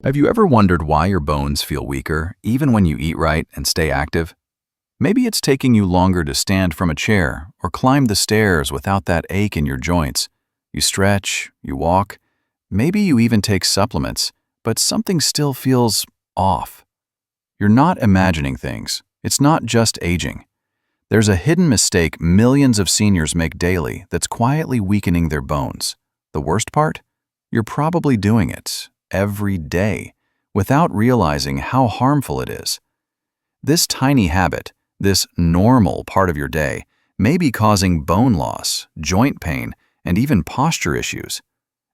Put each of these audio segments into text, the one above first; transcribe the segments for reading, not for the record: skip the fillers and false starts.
Have you ever wondered why your bones feel weaker, even when you eat right and stay active? Maybe it's taking you longer to stand from a chair or climb the stairs without that ache in your joints. You stretch, you walk, maybe you even take supplements, but something still feels off. You're not imagining things. It's not just aging. There's a hidden mistake millions of seniors make daily that's quietly weakening their bones. The worst part? You're probably doing it every day without realizing how harmful it is. This tiny habit, this normal part of your day, may be causing bone loss, joint pain, and even posture issues.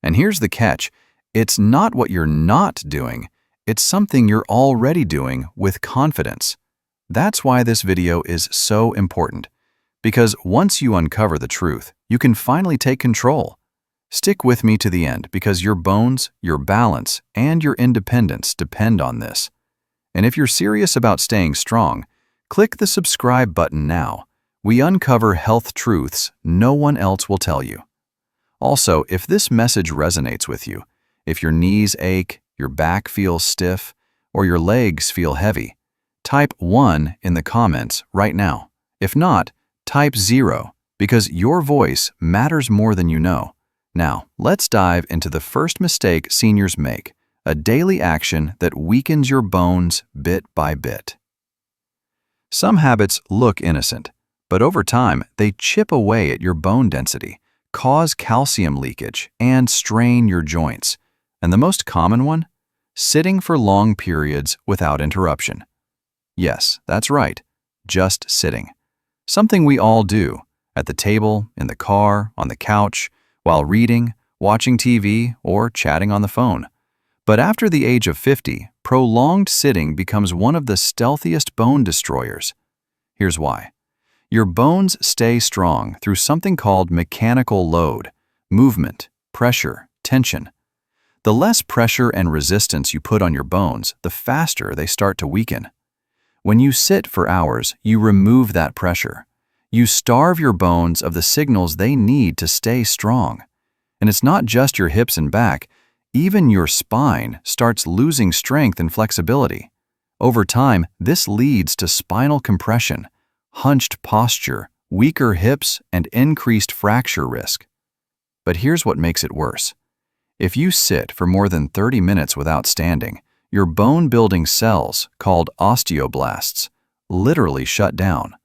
And here's the catch. It's not what you're not doing. It's something you're already doing with confidence. That's why this video is so important. Because once you uncover the truth, you can finally take control. Stick with me to the end because your bones, your balance, and your independence depend on this. And if you're serious about staying strong, click the subscribe button now. We uncover health truths no one else will tell you. Also, if this message resonates with you, if your knees ache, your back feels stiff, or your legs feel heavy, type 1 in the comments right now. If not, type 0 because your voice matters more than you know. Now, let's dive into the first mistake seniors make, a daily action that weakens your bones bit by bit. Some habits look innocent, but over time, they chip away at your bone density, cause calcium leakage, and strain your joints. And the most common one? Sitting for long periods without interruption. Yes, that's right, just sitting. Something we all do, at the table, in the car, on the couch, while reading, watching TV, or chatting on the phone. But after the age of 50, prolonged sitting becomes one of the stealthiest bone destroyers. Here's why. Your bones stay strong through something called mechanical load, movement, pressure, tension. The less pressure and resistance you put on your bones, the faster they start to weaken. When you sit for hours, you remove that pressure. You starve your bones of the signals they need to stay strong. And it's not just your hips and back, even your spine starts losing strength and flexibility. Over time, this leads to spinal compression, hunched posture, weaker hips, and increased fracture risk. But here's what makes it worse. If you sit for more than 30 minutes without standing, your bone-building cells, called osteoblasts, literally shut down.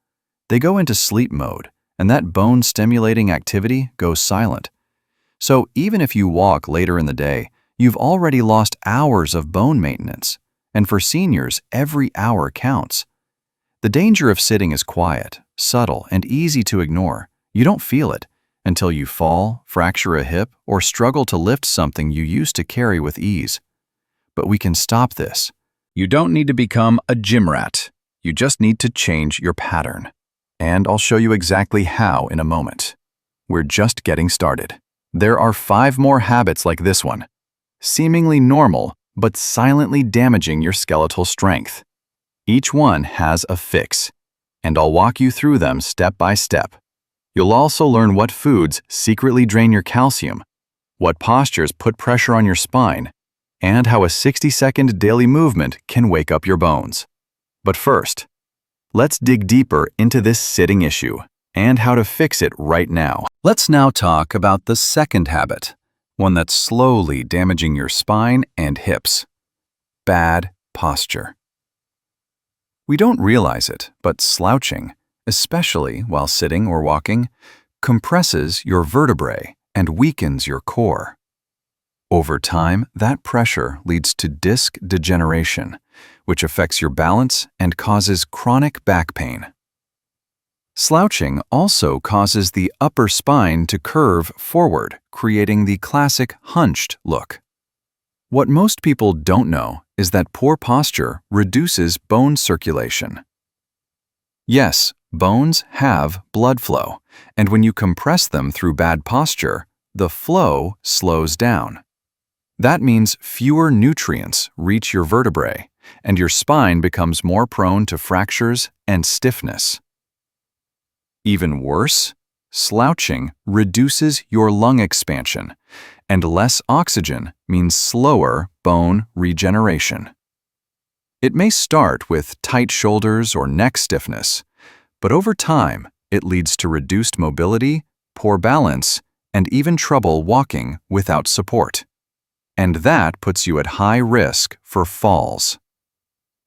They go into sleep mode, and that bone-stimulating activity goes silent. So even if you walk later in the day, you've already lost hours of bone maintenance. And for seniors, every hour counts. The danger of sitting is quiet, subtle, and easy to ignore. You don't feel it until you fall, fracture a hip, or struggle to lift something you used to carry with ease. But we can stop this. You don't need to become a gym rat. You just need to change your pattern. And I'll show you exactly how in a moment. We're just getting started. There are 5 more habits like this one, seemingly normal, but silently damaging your skeletal strength. Each one has a fix, and I'll walk you through them step by step. You'll also learn what foods secretly drain your calcium, what postures put pressure on your spine, and how a 60-second daily movement can wake up your bones. But first, let's dig deeper into this sitting issue and how to fix it right now. Let's now talk about the second habit, one that's slowly damaging your spine and hips. Bad posture. We don't realize it, but slouching, especially while sitting or walking, compresses your vertebrae and weakens your core. Over time, that pressure leads to disc degeneration, which affects your balance and causes chronic back pain. Slouching also causes the upper spine to curve forward, creating the classic hunched look. What most people don't know is that poor posture reduces bone circulation. Yes, bones have blood flow, and when you compress them through bad posture, the flow slows down. That means fewer nutrients reach your vertebrae, and your spine becomes more prone to fractures and stiffness. Even worse, slouching reduces your lung expansion, and less oxygen means slower bone regeneration. It may start with tight shoulders or neck stiffness, but over time, it leads to reduced mobility, poor balance, and even trouble walking without support. And that puts you at high risk for falls.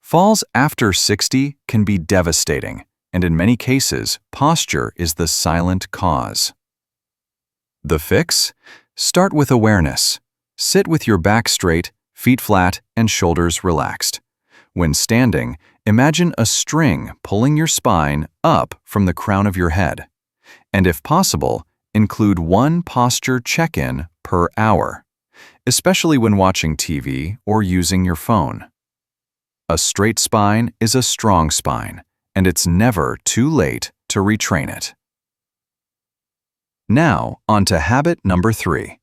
Falls after 60 can be devastating, and in many cases, posture is the silent cause. The fix? Start with awareness. Sit with your back straight, feet flat, and shoulders relaxed. When standing, imagine a string pulling your spine up from the crown of your head. And if possible, include one posture check-in per hour, especially when watching TV or using your phone. A straight spine is a strong spine, and it's never too late to retrain it. Now, on to habit number 3.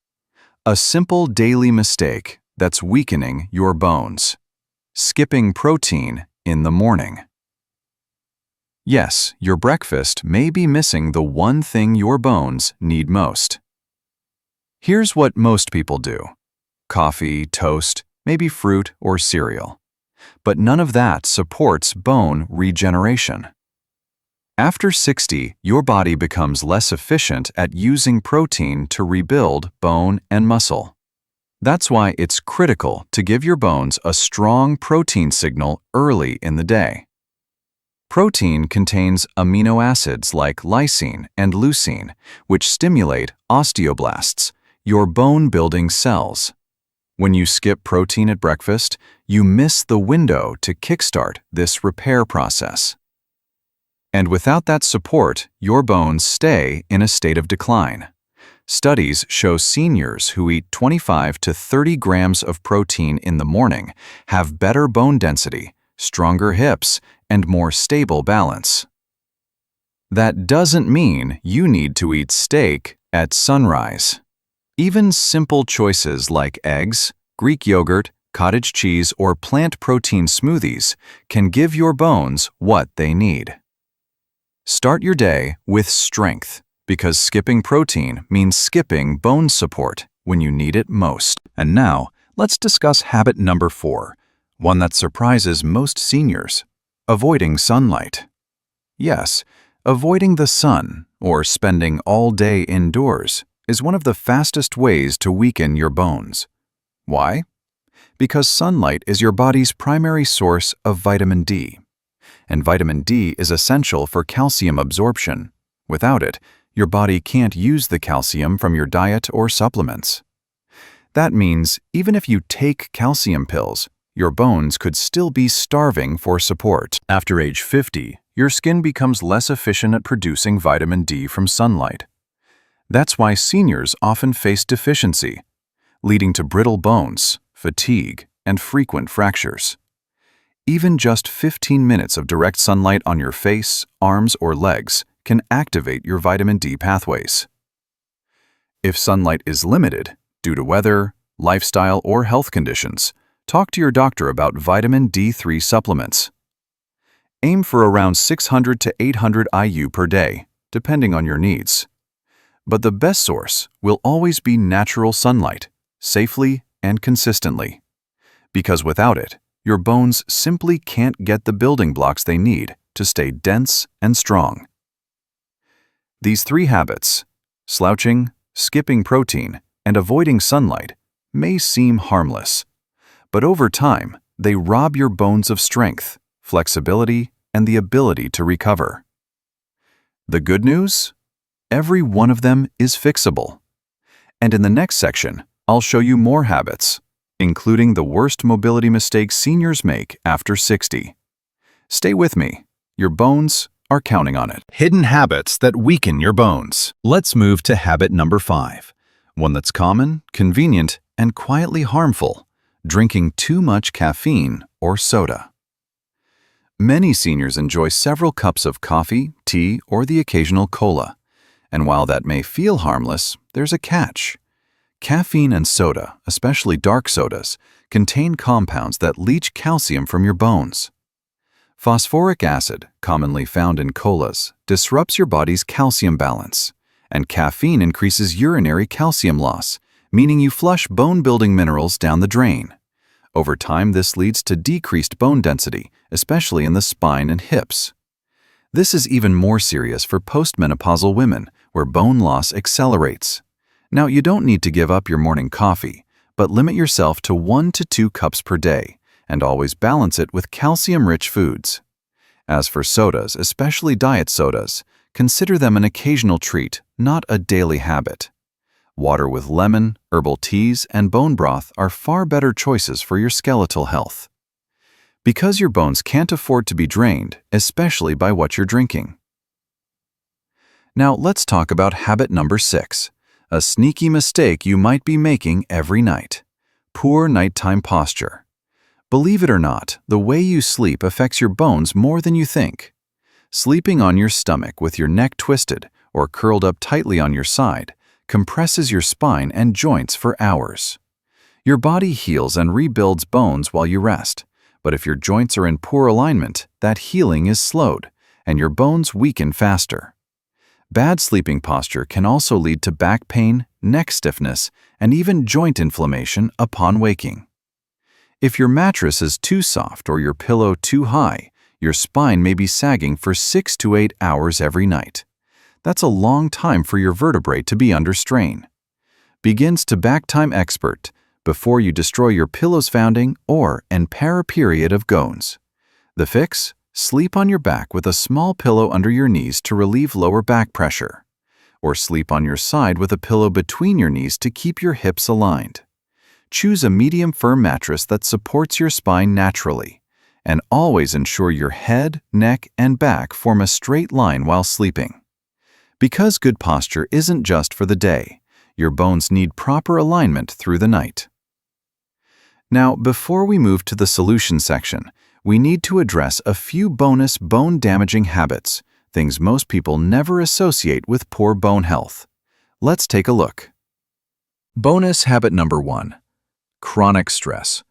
A simple daily mistake that's weakening your bones. Skipping protein in the morning. Yes, your breakfast may be missing the one thing your bones need most. Here's what most people do: coffee, toast, maybe fruit or cereal. But none of that supports bone regeneration. After 60, your body becomes less efficient at using protein to rebuild bone and muscle. That's why it's critical to give your bones a strong protein signal early in the day. Protein contains amino acids like lysine and leucine, which stimulate osteoblasts, your bone-building cells. When you skip protein at breakfast, you miss the window to kickstart this repair process. And without that support, your bones stay in a state of decline. Studies show seniors who eat 25 to 30 grams of protein in the morning have better bone density, stronger hips, and more stable balance. That doesn't mean you need to eat steak at sunrise. Even simple choices like eggs, Greek yogurt, cottage cheese, or plant protein smoothies can give your bones what they need. Start your day with strength, because skipping protein means skipping bone support when you need it most. And now, let's discuss habit number 4, one that surprises most seniors: avoiding sunlight. Yes, avoiding the sun, or spending all day indoors, is one of the fastest ways to weaken your bones. Why? Because sunlight is your body's primary source of vitamin D. And vitamin D is essential for calcium absorption. Without it, your body can't use the calcium from your diet or supplements. That means even if you take calcium pills, your bones could still be starving for support. After age 50, your skin becomes less efficient at producing vitamin D from sunlight. That's why seniors often face deficiency, leading to brittle bones, fatigue, and frequent fractures. Even just 15 minutes of direct sunlight on your face, arms, or legs can activate your vitamin D pathways. If sunlight is limited due to weather, lifestyle, or health conditions, talk to your doctor about vitamin D3 supplements. Aim for around 600 to 800 IU per day, depending on your needs. But the best source will always be natural sunlight, safely and consistently. Because without it, your bones simply can't get the building blocks they need to stay dense and strong. These 3 habits, slouching, skipping protein, and avoiding sunlight, may seem harmless, but over time, they rob your bones of strength, flexibility, and the ability to recover. The good news? Every one of them is fixable. And in the next section, I'll show you more habits, including the worst mobility mistakes seniors make after 60. Stay with me. Your bones are counting on it. Hidden habits that weaken your bones. Let's move to habit number 5, one that's common, convenient, and quietly harmful: drinking too much caffeine or soda. Many seniors enjoy several cups of coffee, tea, or the occasional cola. And while that may feel harmless, there's a catch. Caffeine and soda, especially dark sodas, contain compounds that leach calcium from your bones. Phosphoric acid, commonly found in colas, disrupts your body's calcium balance, and caffeine increases urinary calcium loss, meaning you flush bone-building minerals down the drain. Over time, this leads to decreased bone density, especially in the spine and hips. This is even more serious for postmenopausal women, where bone loss accelerates. Now, you don't need to give up your morning coffee, but limit yourself to 1 to 2 cups per day, and always balance it with calcium-rich foods. As for sodas, especially diet sodas, consider them an occasional treat, not a daily habit. Water with lemon, herbal teas, and bone broth are far better choices for your skeletal health. Because your bones can't afford to be drained, especially by what you're drinking. Now let's talk about habit number 6, a sneaky mistake you might be making every night: poor nighttime posture. Believe it or not, the way you sleep affects your bones more than you think. Sleeping on your stomach with your neck twisted or curled up tightly on your side compresses your spine and joints for hours. Your body heals and rebuilds bones while you rest, but if your joints are in poor alignment, that healing is slowed, and your bones weaken faster. Bad sleeping posture can also lead to back pain, neck stiffness, and even joint inflammation upon waking. If your mattress is too soft or your pillow too high, your spine may be sagging for 6 to 8 hours every night. That's a long time for your vertebrae to be under strain. Begins to back time expert before you destroy your pillow's founding or impair a period of gones. The fix? Sleep on your back with a small pillow under your knees to relieve lower back pressure. Or sleep on your side with a pillow between your knees to keep your hips aligned. Choose a medium firm mattress that supports your spine naturally, and always ensure your head, neck, and back form a straight line while sleeping. Because good posture isn't just for the day, your bones need proper alignment through the night. Now, before we move to the solution section, we need to address a few bonus bone-damaging habits, things most people never associate with poor bone health. Let's take a look. Bonus habit number 1. Chronic stress.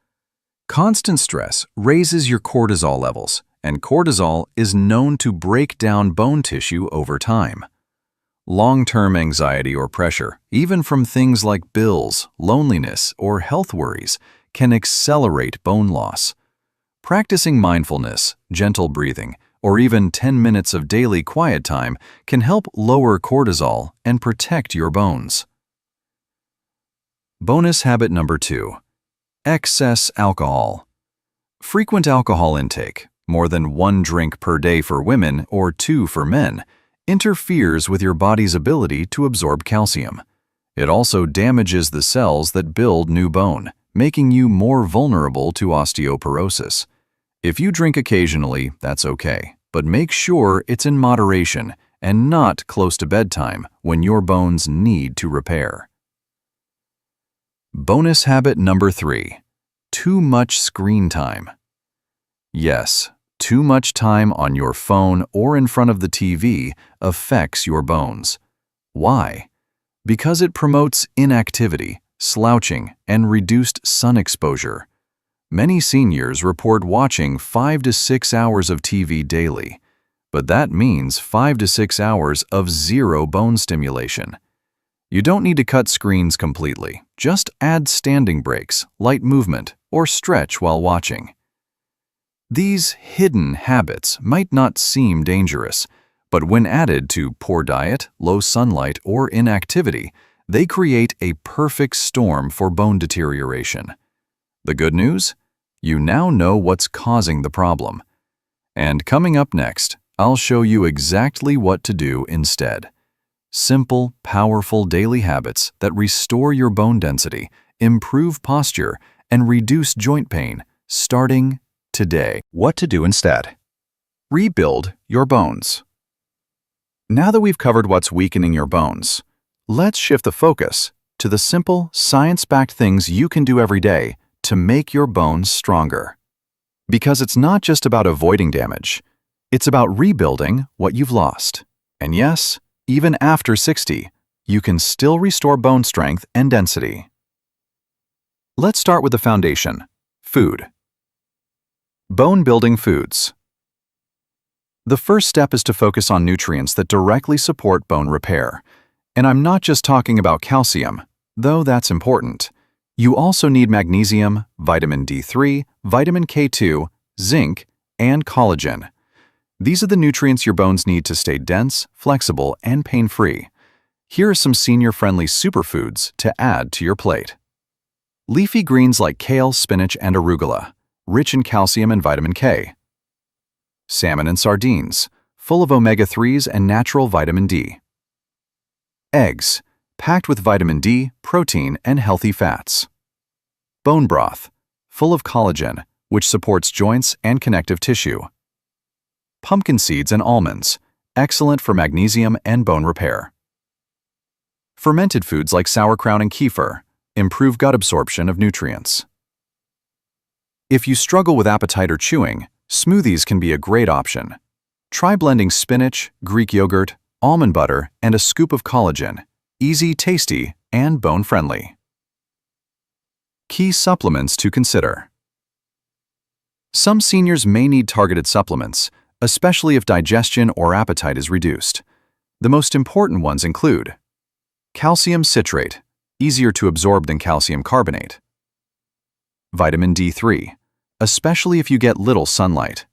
Constant stress raises your cortisol levels, and cortisol is known to break down bone tissue over time. Long-term anxiety or pressure, even from things like bills, loneliness, or health worries, can accelerate bone loss. Practicing mindfulness, gentle breathing, or even 10 minutes of daily quiet time can help lower cortisol and protect your bones. Bonus habit number 2. Excess alcohol. Frequent alcohol intake, more than 1 drink per day for women or 2 for men, interferes with your body's ability to absorb calcium. It also damages the cells that build new bone, making you more vulnerable to osteoporosis. If you drink occasionally, that's okay, but make sure it's in moderation and not close to bedtime when your bones need to repair. Bonus habit number 3. Too much screen time. Yes, too much time on your phone or in front of the TV affects your bones. Why? Because it promotes inactivity, slouching, and reduced sun exposure. Many seniors report watching 5 to 6 hours of TV daily, but that means 5 to 6 hours of zero bone stimulation. You don't need to cut screens completely. Just add standing breaks, light movement, or stretch while watching. These hidden habits might not seem dangerous, but when added to poor diet, low sunlight, or inactivity, they create a perfect storm for bone deterioration. The good news? You now know what's causing the problem. And coming up next, I'll show you exactly what to do instead. Simple, powerful daily habits that restore your bone density, improve posture, and reduce joint pain, starting today. What to do instead? Rebuild your bones. Now that we've covered what's weakening your bones, let's shift the focus to the simple, science-backed things you can do every day to make your bones stronger. Because it's not just about avoiding damage, it's about rebuilding what you've lost. And yes, even after 60, you can still restore bone strength and density. Let's start with the foundation: food. Bone-building foods. The first step is to focus on nutrients that directly support bone repair. And I'm not just talking about calcium, though that's important. You also need magnesium, vitamin D3, vitamin K2, zinc, and collagen. These are the nutrients your bones need to stay dense, flexible, and pain-free. Here are some senior-friendly superfoods to add to your plate. Leafy greens like kale, spinach, and arugula, rich in calcium and vitamin K. Salmon and sardines, full of omega-3s and natural vitamin D. Eggs, packed with vitamin D, protein, and healthy fats. Bone broth, full of collagen, which supports joints and connective tissue. Pumpkin seeds and almonds, excellent for magnesium and bone repair. Fermented foods like sauerkraut and kefir improve gut absorption of nutrients. If you struggle with appetite or chewing, smoothies can be a great option. Try blending spinach, Greek yogurt, almond butter, and a scoop of collagen. Easy, tasty, and bone-friendly. Key supplements to consider. Some seniors may need targeted supplements, especially if digestion or appetite is reduced. The most important ones include calcium citrate, easier to absorb than calcium carbonate. Vitamin D3, especially if you get little sunlight.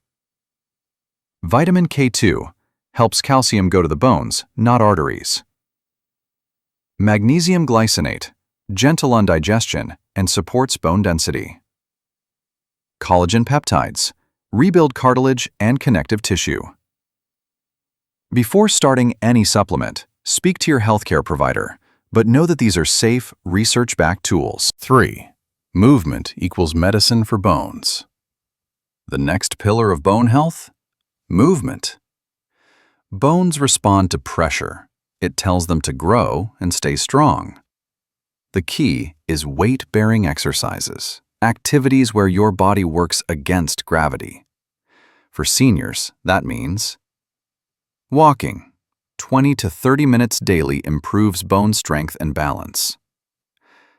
Vitamin K2, helps calcium go to the bones, not arteries. Magnesium glycinate, gentle on digestion and supports bone density. Collagen peptides, rebuild cartilage and connective tissue. Before starting any supplement, speak to your healthcare provider, but know that these are safe, research-backed tools. 3. Movement equals medicine for bones. The next pillar of bone health? Movement. Bones respond to pressure. It tells them to grow and stay strong. The key is weight-bearing exercises, activities where your body works against gravity. For seniors, that means walking. 20 to 30 minutes daily improves bone strength and balance.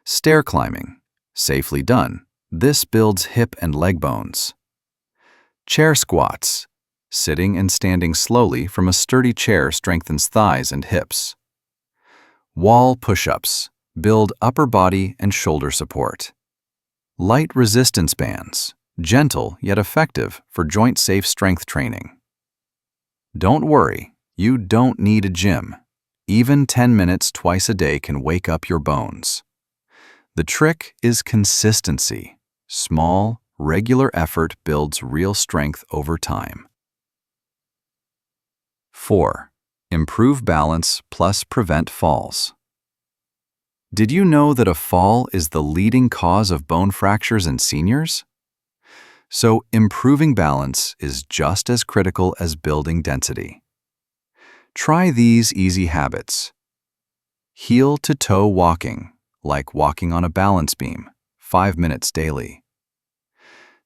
Stair climbing. Safely done. This builds hip and leg bones. Chair squats. Sitting and standing slowly from a sturdy chair strengthens thighs and hips. Wall push-ups. Build upper body and shoulder support. Light resistance bands. Gentle yet effective for joint-safe strength training. Don't worry, you don't need a gym. Even 10 minutes twice a day can wake up your bones. The trick is consistency. Small, regular effort builds real strength over time. 4. Improve balance plus prevent falls. Did you know that a fall is the leading cause of bone fractures in seniors? So improving balance is just as critical as building density. Try these easy habits. Heel-to-toe walking, like walking on a balance beam, 5 minutes daily.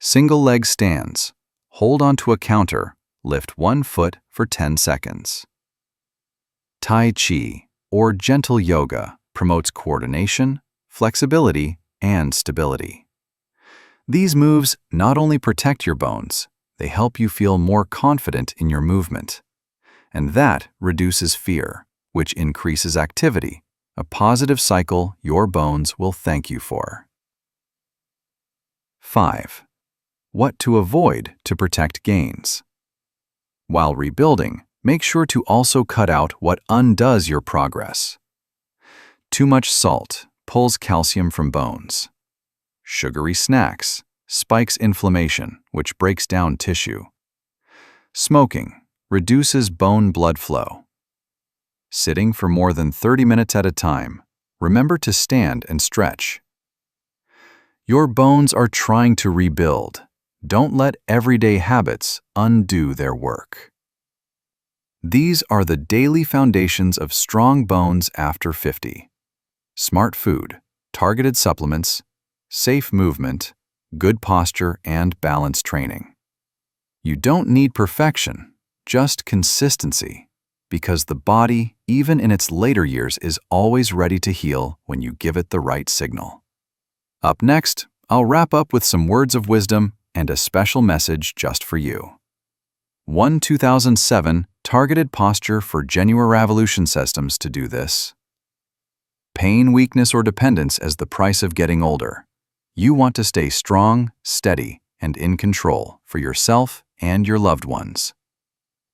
Single leg stands. Hold onto a counter, lift one foot for 10 seconds. Tai Chi, or gentle yoga, promotes coordination, flexibility, and stability. These moves not only protect your bones, they help you feel more confident in your movement. And that reduces fear, which increases activity, a positive cycle your bones will thank you for. 5. What to avoid to protect gains. While rebuilding, make sure to also cut out what undoes your progress. Too much salt pulls calcium from bones. Sugary snacks spikes inflammation, which breaks down tissue. Smoking reduces bone blood flow. Sitting for more than 30 minutes at a time, remember to stand and stretch. Your bones are trying to rebuild. Don't let everyday habits undo their work. These are the daily foundations of strong bones after 50. Smart food, targeted supplements, safe movement, good posture, and balance training. You don't need perfection, just consistency, because the body, even in its later years, is always ready to heal when you give it the right signal. Up next, I'll wrap up with some words of wisdom and a special message just for you. 2007 Targeted Posture for Genuine Revolution Systems to do this. pain, weakness, or dependence as the price of getting older. You want to stay strong, steady, and in control for yourself and your loved ones.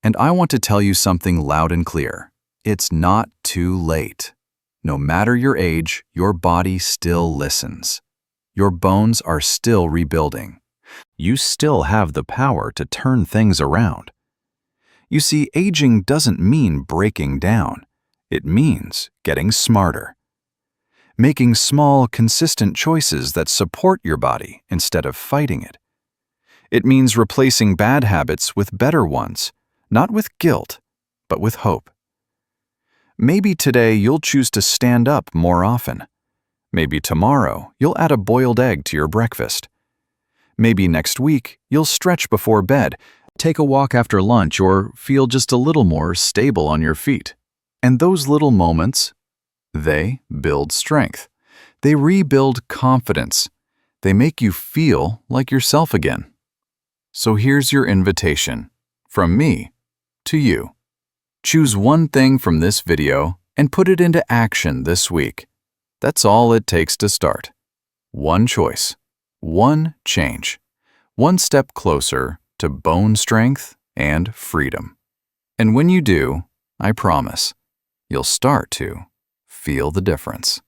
And I want to tell you something loud and clear. It's not too late. No matter your age, your body still listens. Your bones are still rebuilding. You still have the power to turn things around. You see, aging doesn't mean breaking down. It means getting smarter. Making small, consistent choices that support your body instead of fighting it. It means replacing bad habits with better ones, not with guilt, but with hope. Maybe today you'll choose to stand up more often. Maybe tomorrow you'll add a boiled egg to your breakfast. Maybe next week you'll stretch before bed, take a walk after lunch, or feel just a little more stable on your feet. And those little moments, they build strength. They rebuild confidence. They make you feel like yourself again. So here's your invitation, from me to you. Choose one thing from this video and put it into action this week. That's all it takes to start. One choice, one change, one step closer to bone strength and freedom. And when you do, I promise, you'll start to feel the difference.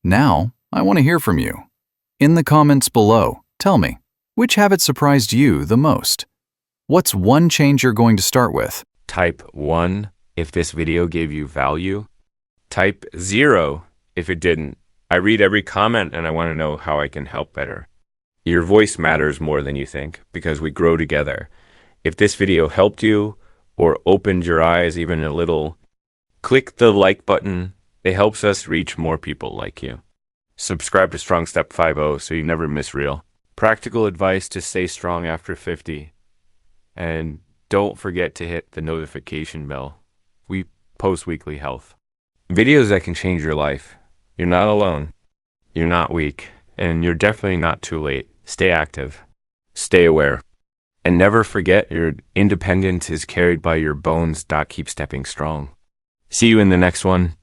Now, I want to hear from you. In the comments below, tell me, which habit surprised you the most? What's one change you're going to start with? Type 1 if this video gave you value. Type 0 if it didn't. I read every comment and I want to know how I can help better. Your voice matters more than you think because we grow together. If this video helped you or opened your eyes even a little, click the like button. It helps us reach more people like you. Subscribe to Strong Step 50 so you never miss real. Practical advice to stay strong after 50. And don't forget to hit the notification bell. We post weekly health videos that can change your life. You're not alone. You're not weak. And you're definitely not too late. Stay active. Stay aware. And never forget your independence is carried by your bones. Keep stepping strong. See you in the next one.